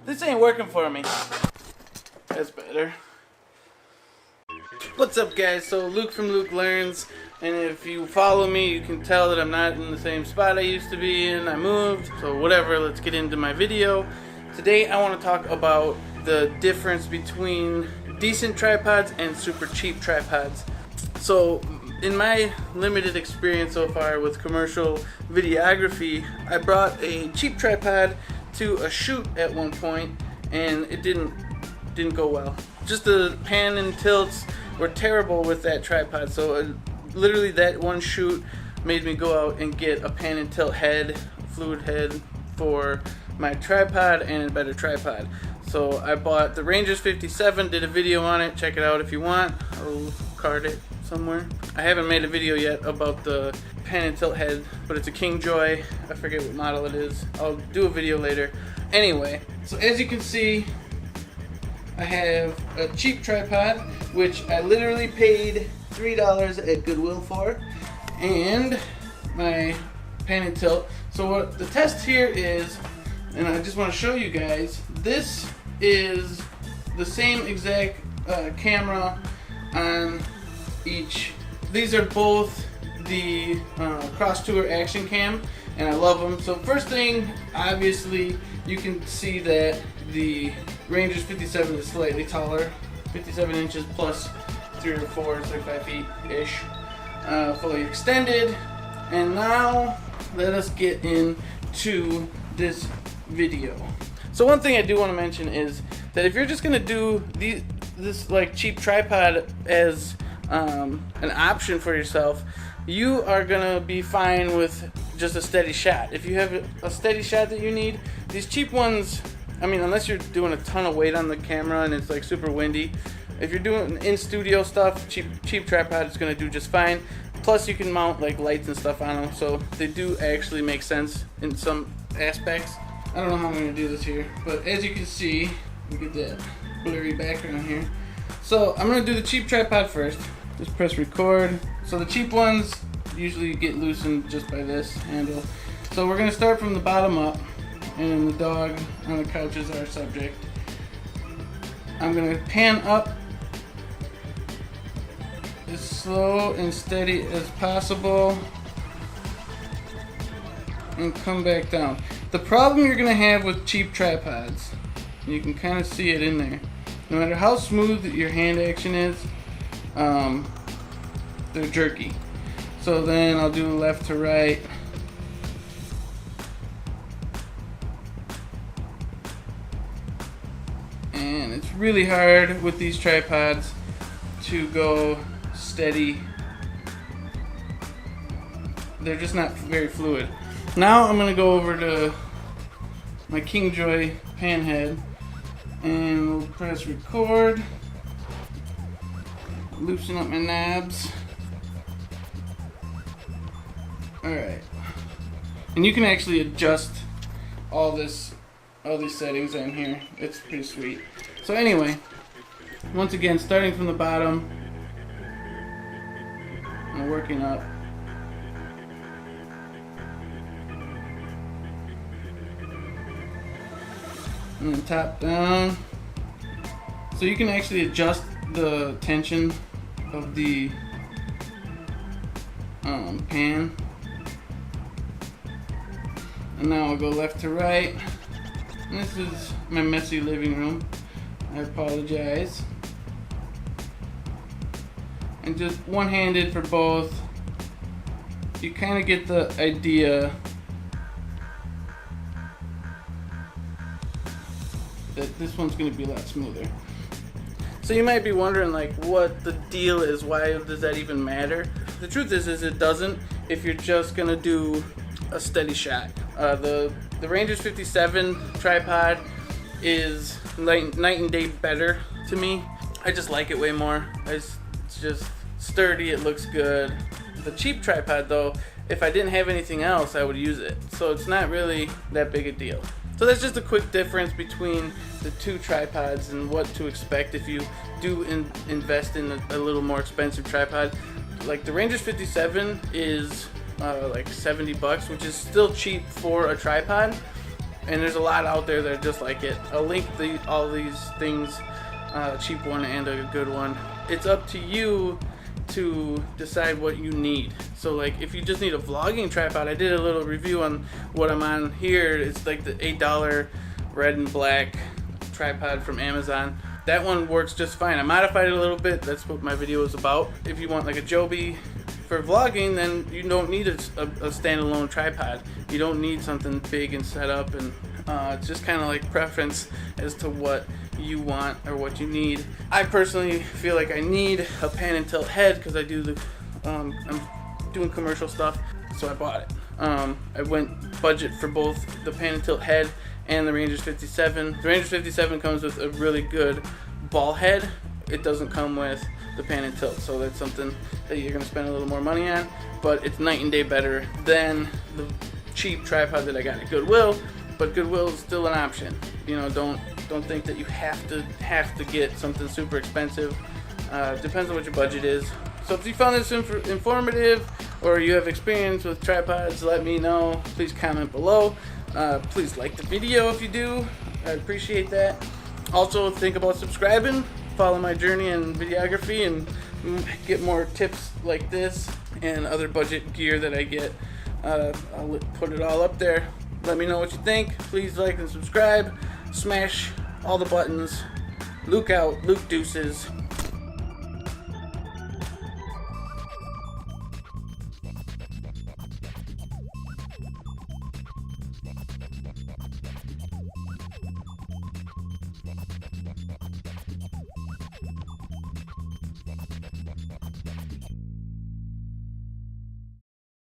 This ain't working for me. That's better. What's up, guys? So Luke from Luke Learns, and if you follow me, you can tell that I'm not in the same spot I used to be in. I moved, so whatever, let's get into my video. Today I want to talk about the difference between decent tripods and super cheap tripods. So in my limited experience so far with commercial videography, I brought a cheap tripod to a shoot at one point, and it didn't go well. Just the pan and tilts were terrible with that tripod. So literally that one shoot made me go out and get a pan and tilt head, fluid head for my tripod and a better tripod. So I bought the Rangers 57, did a video on it, check it out if you want. I'll card it somewhere. I haven't made a video yet about the pan and tilt head, but it's a Kingjoy. I forget what model it is. I'll do a video later. Anyway, so as you can see, I have a cheap tripod, which I literally paid $3 at Goodwill for, and my pan and tilt. So what the test here is, and I just want to show you guys, this is the same exact camera on each. These are both the Cross Tour Action Cam, and I love them. So first thing, obviously, you can see that the Rangers 57 is slightly taller, 57 inches plus 3 or 4, it's like 5 feet-ish, fully extended. And now let us get into this video. So one thing I do want to mention is that if you're just gonna do this like cheap tripod as an option for yourself, you are gonna be fine with just a steady shot. If you have a steady shot that you need, these cheap ones, I mean, unless you're doing a ton of weight on the camera and it's like super windy, if you're doing in studio stuff, cheap tripod is gonna do just fine. Plus you can mount like lights and stuff on them, so they do actually make sense in some aspects. I don't know how I'm gonna do this here, but as you can see, look at that blurry background here. So I'm gonna do the cheap tripod first. Just press record. So the cheap ones usually get loosened just by this handle. So we're gonna start from the bottom up, and the dog on the couch is our subject. I'm gonna pan up as slow and steady as possible and come back down. The problem you're gonna have with cheap tripods, and you can kind of see it in there, no matter how smooth your hand action is, they're jerky. So then I'll do left to right. And it's really hard with these tripods to go steady. They're just not very fluid. Now I'm gonna go over to my Kingjoy pan head and we'll press record. Loosen up my knobs. Alright. And you can actually adjust all these settings in here. It's pretty sweet. So anyway, once again, starting from the bottom and working up. And then top down. So you can actually adjust the tension of the pan. And now I'll go left to right. And this is my messy living room. I apologize. And just one-handed for both. You kind of get the idea that this one's going to be a lot smoother. So you might be wondering like what the deal is, why does that even matter? The truth is it doesn't if you're just going to do a steady shot. The Rangers 57 tripod is night and day better to me. I just like it way more. It's just sturdy, it looks good. The cheap tripod though, if I didn't have anything else, I would use it. So it's not really that big a deal. So that's just a quick difference between the two tripods and what to expect if you do invest in a little more expensive tripod. Like the Rangers 57 is like $70, which is still cheap for a tripod. and there's a lot out there that are just like it. I'll link all these things, a cheap one and a good one. It's up to you to decide what you need. So like if you just need a vlogging tripod, I did a little review on what I'm on here. It's like the $8 red and black tripod from Amazon. That one works just fine. I modified it a little bit. That's what my video is about. If you want like a Joby for vlogging, then you don't need a standalone tripod. You don't need something big and set up, and it's just kind of like preference as to what you want or what you need. I personally feel like I need a pan and tilt head because I do I'm doing commercial stuff, so I bought it. I went budget for both the pan and tilt head and the Rangers 57. The Rangers 57 comes with a really good ball head. It doesn't come with the pan and tilt, so that's something that you're going to spend a little more money on, but it's night and day better than the cheap tripod that I got at Goodwill. But Goodwill is still an option. You know, don't think that you have to get something super expensive. Depends on what your budget is. So if you found this informative or you have experience with tripods, let me know. Please comment below. Please like the video if you do. I appreciate that. Also, think about subscribing. Follow my journey in videography and get more tips like this and other budget gear that I get. I'll put it all up there. Let me know what you think. Please like and subscribe. Smash all the buttons. Luke out. Luke deuces.